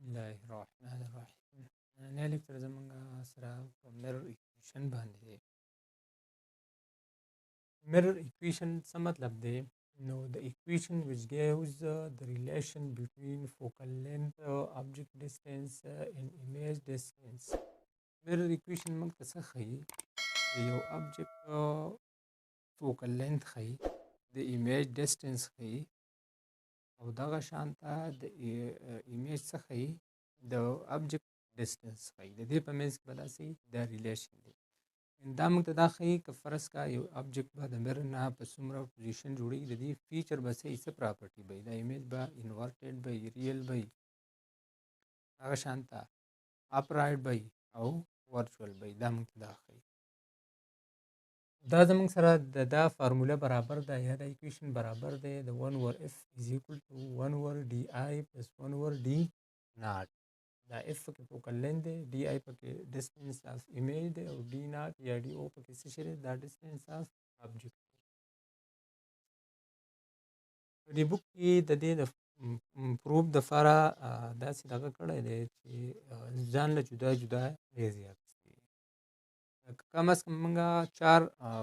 الله الرحمن الرحیم. نن لیکچر زمونږ سره په mirror equation باندې دی. mirror equation څه مطلب دی؟ نو the equation which gives the relation between focal length, object distance and image distance. mirror equation موږ ته څه ښیي؟ د یو object focal length ښیي، د image distance ښیي، او دغه شانته د image څه ښیي؟ د object distance ښیي. د دې په منځ کې به داسې دا ریلیشن دی. دا موږ ته دا ښیي که فرض کا یو object به د mirror نه په څومره پوزیشن جوړېږي، د دې فیچر به څه پراپرټي به وي. دا image به انورټډ به وي، ریل به وي، هغه شانته اپرایټ به وي او ورچوال به وي. دا موږ ته دا ښیي. دا زموږ سره د دا فارموله برابر ده یا دا ایکویشن برابر دی د 1 over f is equal to 1 over di plus 1 over d naught. دا f پکې فوکل لینث دی، ډي آی پکې ډسټنس آف ایمیج دی، او ډي ناټ یا ډي او پکې څه شی دی؟ دا ډسټنس آف آبجیکټ دی. په دې بک کې د دې د پروف دپاره داسې دغه کړی دی چې ځان له جدا جدا ریزې اخیستې دي. کم از کم موږ 4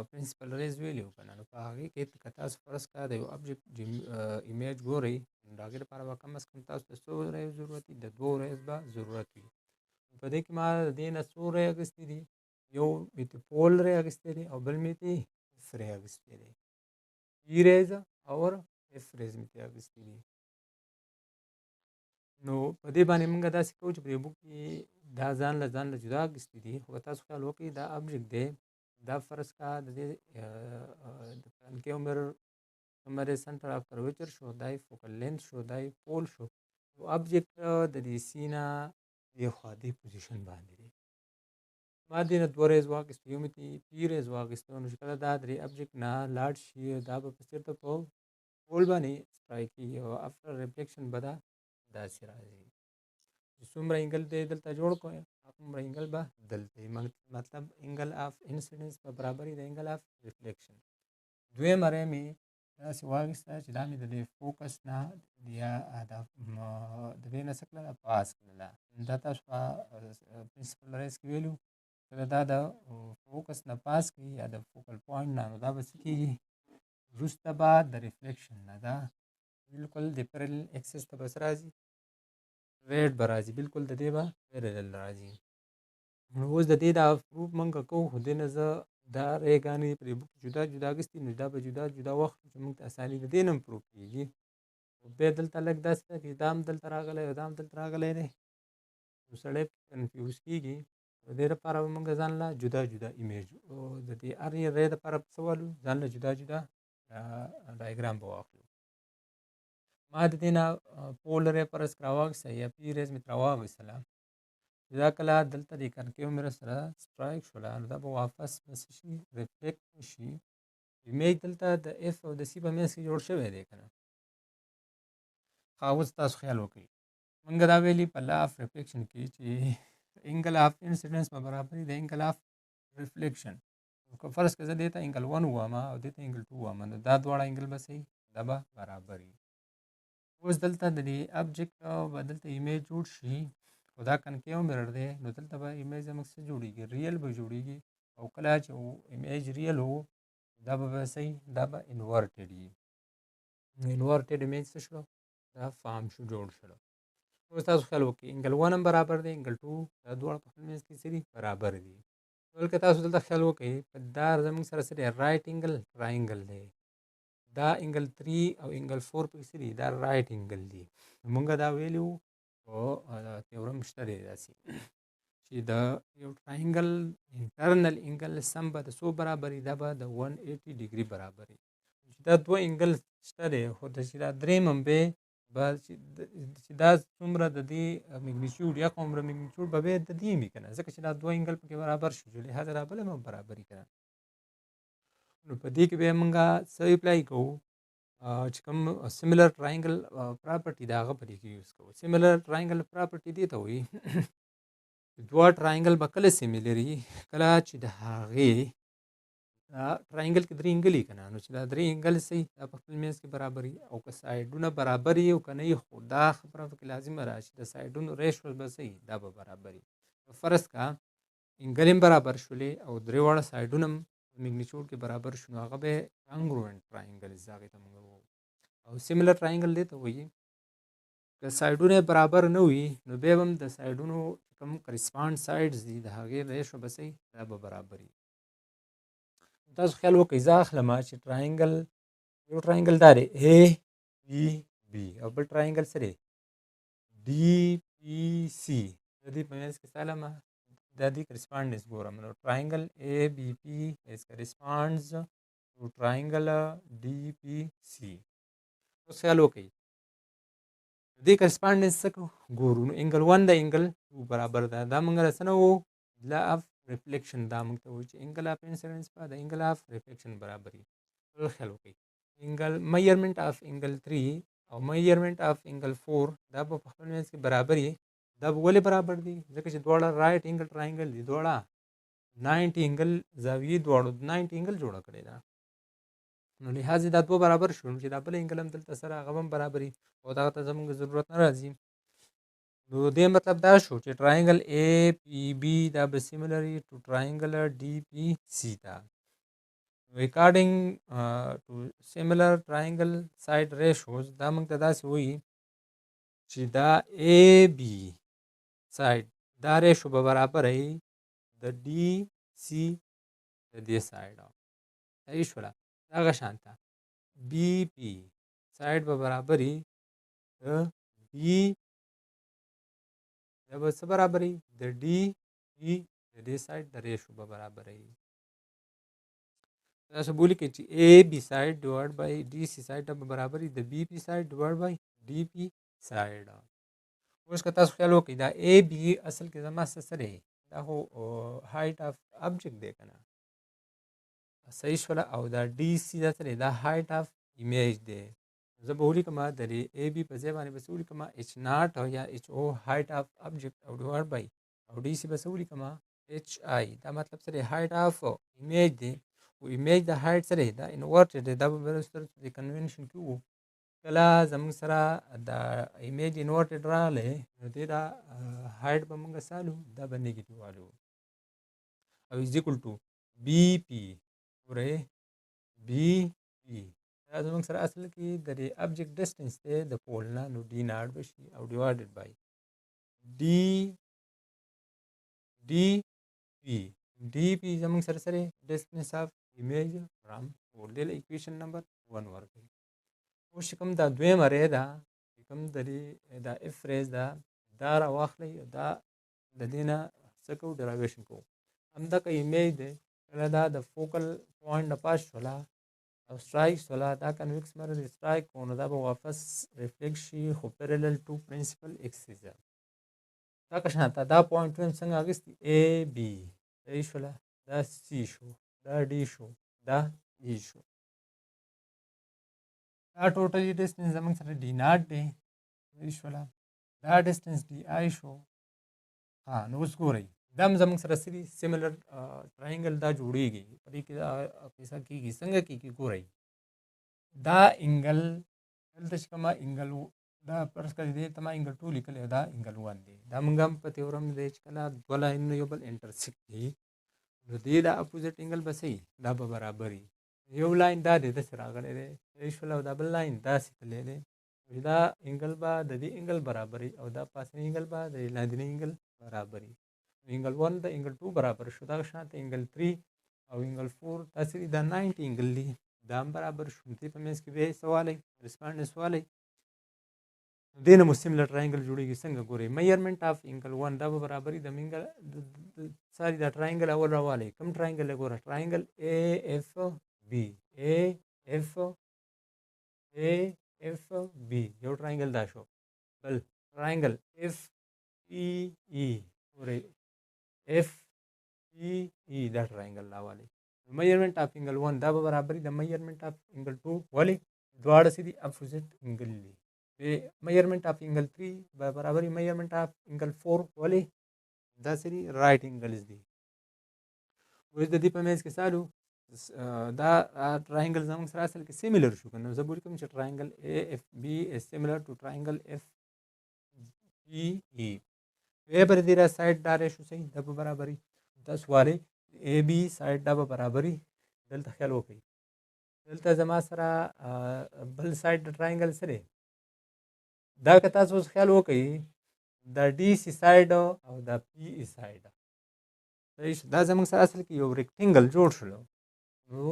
پرنسپل ریز ویلي وو که نه، نو په هغې کې که تاسو فرض کړه د یو آبجیکټ ایمیج ګورئ، نو د هغې لپاره به کم از کم تاسو ته څو ریز ضرورت وي؟ د 2 ریز به ضرورت وي. په دې کې ما د دې نه څو ری اخیستې دي؟ یو مې ته پول ری اخیستی دی او بل مې ته اف ری اخیستی دی. ای ریز اور اف ریز مې ته اخیستې دي. نو په دې باندې موږ داسې کوو چې په دې بک کې دا ځان له جدا اخیستې دي. خو که تاسو خیال وکړئ دا آبجیکټ دی، دا فرض کا د دې د کنکیو mirror کومه دی سنټر آف کرویچر شو، دا یې فوکل لینث شو، دا یې پول شو. نو آبجیکټ د دې سی نه دې خوا دې پوزیشن باندې دی. ما دې نه 2 ریز واخیستو، یو مې ته پي ریز واخیستو. نو چې کله دا د دې آبجیکټ نه لاړ شي، دا به په چېرته په پول باندې سټرایک کېږي او افټر ریفلیکشن به دا داسې راځي. چې څومره انګل دی دلته جوړ کړو، هغومره انګل به دلته وي. مطلب انګل آف انسیډنس به برابر وي د انګل آف ریفلیکشن. دویمه ری مې داسې واخیسته چې دا مې د دې فوکس نه یا د دې نه څه کړله؟ پاس کړله. دا تاسو په پرنسپل ریز کې ویلو، کله دا د فوکس نه پاس کړي یا د فوکل پوینټ نه، نو دا به څه کېږي؟ وروسته به د ریفلیکشن نه دا بالکل د پیرل اکسس ته به څه راځي؟ ریډ به راځي، بالکل د دې به پیرل راځي. نو اوس د دې دا پروف موږ کوو، خو دې نه زه دا ریګانې په دې بک جدا جدا اخیستي، نو دا به جدا جدا واخلو چې موږ ته اساني د دې نه هم پروف کېږي. بیا دلته لږ داسې ده چې دا هم دلته راغلی او دا هم دلته راغلی دی، نو سړی کنفیوز کېږي. د دې لپاره به موږ ځان له جدا جدا ایمیج د دې هر ری دپاره څه والو؟ ځان له جدا جدا ډایګرام به واخلو. ما د دې نه پول ری فرض کړه راواخیسته یا پي ریز مې ترې راواخیستله. دا کله دلته د کنکیو mirror سره سټرایک شوله، نو دا به واپس به څه شي؟ ریفلیکټ شي. ایمیج دلته د اف او د سی په منځ کې جوړ شوی دی که نه. ښه، اوس تاسو خیال وکړئ، موږ دا ویلي په لا آف ریفلیکشن کې چې انګل آف انسیډنس به برابر وي د انګل آف ریفلیکشن. که فرض که زه دې ته انګل 1 ووایم او دې ته انګل 2 ووایم، نو دا دواړه انګل به څه وي؟ دا به برابر وي. اوس دلته د دې آبجیکټ به دلته ایمیج جوړ شي، خو دا کنکیو mirror دی، نو دلته به ایمیج زموږ څه جوړېږي؟ ریل به جوړېږي. او کله چې ایمیج ریل و، دا به څه وي؟ دا به انورټډ وي. انورټډ ایمیج څه شو؟ دا فارم شو، جوړ شو. اوس تاسو خیال وکړئ، انګل 1 هم برابر دی، انګل 2، دا دواړه په خپل منځ کې څه دي؟ برابر دي. بلکې تاسو دلته خیال وکړئ، دا زموږ سره څه دی؟ رایټ انګل ټرایانګل دی. دا انګل 3 او انګل 4 پکې څه دي؟ دا رایټ انګل دي. موږ دا ویلي وو او تیورم شته دی داسې چې د یو ټرایانګل انټرنل انګل سم به د څو برابر وي؟ دا به د 180 ډیګري برابر وي. چې دا 2 انګل شته دی، خو چې دا درېیم هم دی به چې دا څومره د دې میګنیچیوډ یا څومره میګنیچیوډ به بیا د دې وي که نه، ځکه چې دا 2 انګل پکې برابر شو، لهذا دا بل هم برابر وي که نه. نو په دې کې بیا موږ څه اپلای کوو؟ چې کوم سیملر ټرایانګل پراپرټي د هغه په دې کې یوز کوو. سیملر ټرایانګل پراپرټي دې ته وایي دوه ټرایانګل به کله سیملر وي؟ کله چې د هغې ټراینګل کې درې انګلې که نه، نو چې دا درې انګل سي دا په خپل منځ کې برابر وي، او که سایډونه برابر وي او که نه وي، خو دا خبره پکې لازمه ده چې د سایډونو ریشیو به څه وي، دا به برابر وي. فرض کا انګل هم برابر شولې او درې واړه سایډونه هم میګنیچیوډ کې برابر شو، نو هغه به کانګروئنټ ټراینګلز هغې ته موږ وایو. او سیملر ټراینګل دې ته وایي که سایډونه برابر نه وي نو بیا به هم د سایډونو کوم کرسپانډ سایډز دي د هغې ریشیو به څه وي، دا به برابر وي. تاسو خیال وکړئ زه اخلم چې ټراینګل، یو ټراینګل دا دی اے پی بي او بل ټراینګل څه دی ډي پي سي، د دې په منځ کې څه علامه د دې کرسپانډنس ګورم، نو ټراینګل اے بي پي از کرسپانډز ټو ټراینګل ډي پي سي. اوس خیال وکړئ د دې کرسپانډنس څه ګورو، نو انګل 1 د انګل 2 برابر ده، دا موږ څه نه وو لا اف ریفلیکشن، دا موږ ته وایي چې انګل اف انسیډنس به د انګل اف ریفلیکشن برابر وي. خیال وکړئ انګل میجرمنٹ اف انګل 3 او میجرمنٹ اف انګل 4 دا په خپل منځ کې برابر وي. دا به ولې برابر دي؟ ځکه چې دواړه رایټ انګل ټراینګل دي، دواړه 90 انګل زاویې دواړو 90 انګل جوړه کړې ده، نو لحاظ دا دوه برابر شو، چې دا بل انګل هم دلته سره هغه هم برابري او دغه ته زموږ ضرورت نه راځي. نو دې مطلب دا شو چې ټراینګل اے پی بي دا به سیملري ټو ټراینګل ډي پي سی ده. According to similar triangle side ratios دا موږ ته داسې وایي چې دا اے بي سایډ دا ریشو به برابر وي د ډي سی د دې سایډ. صحیح شوله؟ دغه شانته بي پي سایډ به برابر وي د بي، دا به څه برابر وي د ډي پي د دې سایډ د ریشو به برابر وي. تاسو بولی کې چې اے بي سایډ ډیوایډ بای ډي سی سایډ به برابر وي د بي پي سایډ ډیوایډ بای ډي پي سایډ. اوس که تاسو خیال وکړئ دا اے بي اصل کې زما څه دی، دا خو هایټ اف ابجیکټ دی که نه، صحیح شوله؟ او دا ډي سی دا څه دی، دا هایټ اف ایمیج دی. زه به ولیکم د اے بي په ځای باندې به څه ولیکم اچ ناټ او یا اچ او هایټ اف ابجیکټ او ډیوایډ بای او ډي سی به څه ولیکم اچ آی. دا مطلب څه دی هایټ اف ایمیج دی، او ایمیج د هایټ څه دی دا انورټډ دی. دا به د کنونشن کې وو کله زموږ سره د ایمیج انورټډ راغلی نو دې دا هایټ به موږ سالو دا به نیګیټیو والو او از ایکول ټو بي پي. ګورئ بي پي دا زموږ سره اصل کې د دې ابجیکټ ډسټنس دی د پول نه، نو ډي ناټ به شي او ډیوایډډ بای ډي ډي پي. ډي پي زموږ سره سره ډسټنس اف ایمیج فرام پول، دې له ایکویشن نمبر 1 ورکوي. اوس چې کوم دا دویمه ری ده چې کوم د دې دا اف ریز ده دا راواخلئ، دا د دې نه څه کوو ډرایویشن کوو. همدغه ایمیج دی کله دا د فوکل پوینټ نه پاس شوله او سټرایک شوله، دا کنویکس مره د سټرایک کوو نو دا به واپس ریفلیکټ شي خو پیرلل ټو پرنسپل اکسیس ده. دا که شانته دا پوینټ ویم څنګه اخیستي اے بي، صحیح شوله؟ دا سی شو، دا ډي شو، دا ای شو. دا ټوټلي ډسټنس زموږ سره ډي ناټ دی، صحیح شوله؟ دا ډسټنس ډي آی شو. نو اوس ګورئ دا هم زموږ سره سری سیملر ټراینګل دا جوړیږي، په دې کې دا کیسه کېږي څنګه کېږي ګورئ. دا انګل دلته چې کومه انګل دا فرض کړئ دې ته ما انګل 2 لیکلی او دا انګل 1 دی. دا موږ هم په تیورم دی چې کله دوه لاینونه یو بل انټرسیکټ کړي نو دې دا اپوزټ انګل به څه وي دا به برابر وي. یو لاین دا دی داسې راغلی دی، صحیح شوله؟ او دا بل لاین داسې تللی دی، دا انګل به د دې انګل برابر وي او دا پاسنی انګل به د لاندني انګل برابر وي. انګل 1 د انګل 2 برابر شو، دغه شانته انګل 3 او انګل 4 داسې دا 90 انګل دي دا هم برابر شو. دې په منځ کې بیا څه والی کرسپانډنس والی، دې نه مو سیملر ټراینګل جوړېږي. څنګه ګورئ میجرمنټ اف انګل 1 دا به برابر وي د منګل ساري دا ټراینګل اول راوالی کوم ټراینګل دی ګوره ټراینګل اے اف بي، اے اف بي یو ټراینګل دا شو. بل ټراینګل اف پی ای، ګورئ اف پی ای دا ټراینګل راوالی. میجرمنٹ اف انګل 1 دا به برابر وي د میجرمنٹ اف انګل 2 ولې دواړه څه دي اپوزټ انګل دي. میجرمنٹ اف انګل 3 به برابر وي میجرمنٹ اف انګل 4 ولې دا څه دي رایټ انګلز دي. اوس د دې په منځ کې سالو دا triangle زموږ سره اصل کې similar شو کنه زه بولی کوم چې triangle AFB is similar to triangle FPE وی پر دې را سایډ دارې شو صحیح د په برابري تاسو واره AB سایډ دا په برابري دلته خیال وکړئ دلته زما سره بل سایډ د triangle سره دا که تاسو خیال وکړئ د DC سایډ او د PE سایډ صحیح دا زموږ سره اصل کې یو ریکټینګل جوړ شلو نو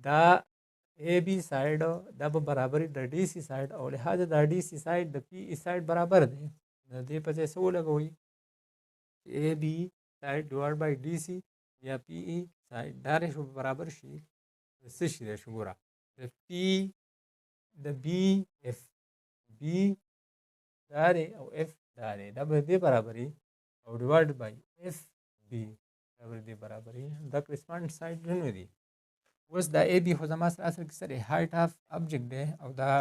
دا AB سایډ دا په برابري د DC سایډ او لهدا د DC سایډ د PE سایډ برابر دی د دې په ځای څه ولګوئ AB سایډ ډیوایډ بای DC یا PE سایډ دا راشي برابر شي څه شي راشي ګوره د P د BF B دا دی او F دا دی دا به دې برابري او ډیوایډ بای FB دا به دې برابري دا کرسپانډ سایډ نه دی اوس دا AB خو زما سره اصل کې سره هایټ اف ابجیکټ دی او دا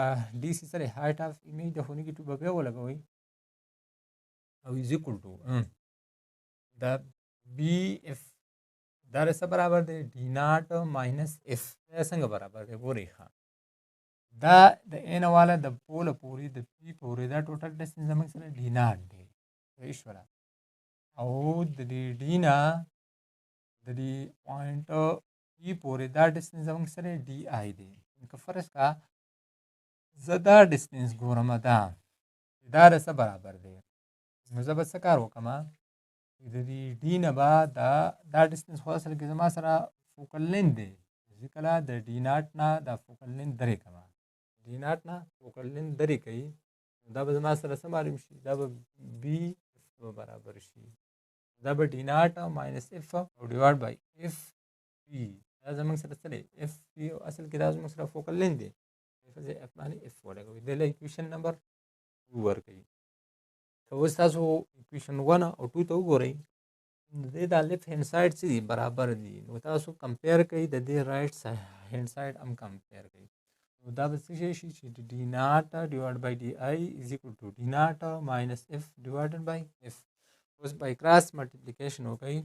DC سره هایټ اف ایمیج د خو نیګیټیو به بیا ولګوئ او از اکول ټو دا BF دا سره برابر دی D ناٹ ماینس F دا څنګه برابر دی ګورئ ښه دا د ان والا د پوله پورې د پی پورې دا ټوټل ډسټنس زموږ سره D ناٹ دی صحیح شوله او د D نه د دې پوینټ پی پورې دا ډسټنس زموږ سره DI دی که فرض کا زه دا ډسټنس ګورم دا سره برابر دی نو زه به څه کار وکړم د دې D نه به دا ډسټنس خو اصل کې زما سره فوکل لینث دی چې کله د D ناٹ نه دا فوکل لینث درې کړم D ناٹ نه فوکل لینث درې کوي دا به زما سره څه معلوم شي دا به BF برابر شي دا به D ناٹ ماینس F او ډیوایډ بای FP دا زموږ سره څه دی FP اصل کې دا زموږ سره فوکل لینث دی F باندې F ولګوئ د ایکویشن نمبر 2 ورکوي اوس تاسو ایکویشن 1 او 2 ته وګورئ د دا لیفت هند سایډ څه دي برابر دي نو تاسو کمپیر کوئ د دې رائټ هند سایډ هم کمپیر کوئ نو دا به څه شي چې D ناٹ ډیوایډ بای DI از اکول ټو D ناٹ ماینس F ډیوایډډ بای F اوس بای کراس ملټیپلیکیشن وکړئ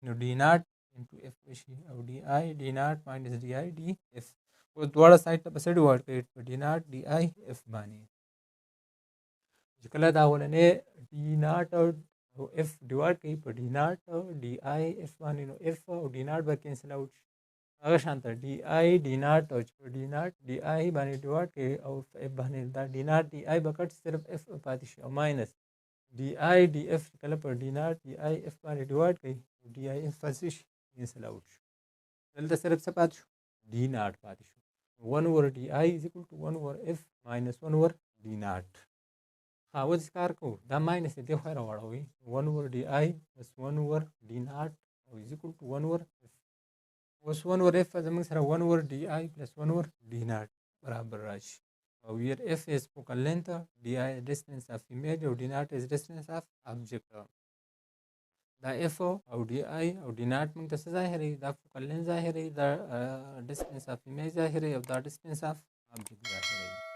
نو D ناٹ انټو F شي او DI D ناٹ ماینس DI DF اوس دواړه سایډ ته به څه ډیوایډ کوئ په D ناٹ DI F باندې چې کله دا ولنې D ناٹ او F ډیوایډ کوي په D ناٹ DI F باندې نو F او D ناٹ به کینسل اوټ شي هغه شانته DI D ناٹ او چې په D ناٹ DI باندې ډیوایډ کوي او F باندې دا D ناٹ DI به کټ صرف F پاتې شي او ماینس DI DF کله په D ناٹ DI F باندې ډیوایډ کوي DI F پاتې شي کینسل اوټ شي دلته صرف څه پاتې شو D ناٹ پاتې شو 1 over DI is equal to 1 over F minus 1 over D ناٹ اوس کار کوو دا ماینس دې خوا راوړوئ 1 over DI plus 1 over D ناٹ او is equal to 1 over F اوس 1 over F زموږ سره 1 over DI plus 1 over D ناٹ برابر راشي او here F is focal length DI distance of image او D ناٹ is distance of object دا F او DI او D ناٹ موږ ته څه ظاهروي دا focal length ظاهروي دا distance of image ظاهروي او دا distance of object ظاهروي